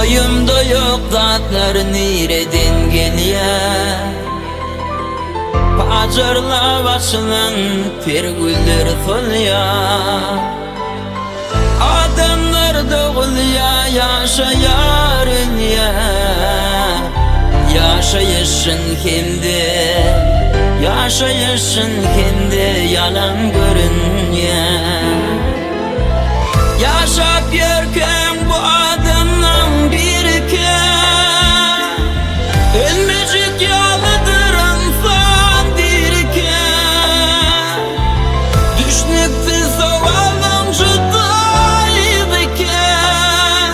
Koyumda yok zatlar nereden gelýär? Pajarla başlan pergüller solýar. Adamlar doğulýar, yaşayar ölýär. Yaşayışın kimde, yaşayışın kimde yalan görünýär. Yaşap yerken bu adamdan biriken, ölmecik yalıdır insan dirken. Düşnükti sovalım judaýdyken,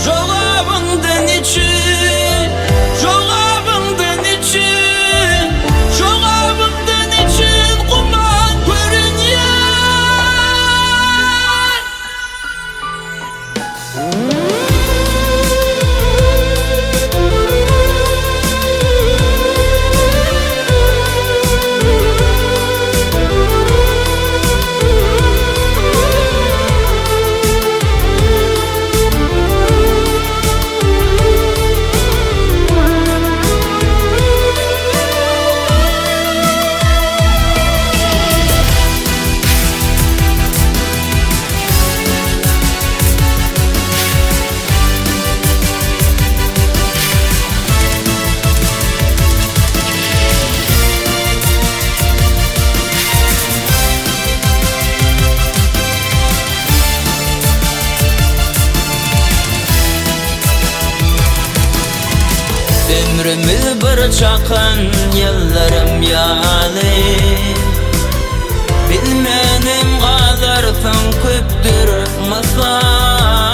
jogabyndan için, jogabyndan için, jogabyndan için guman görünýär. Ömrümü bir çakan yıllarım ýaly. Bilmenim galarsan köpdür masal.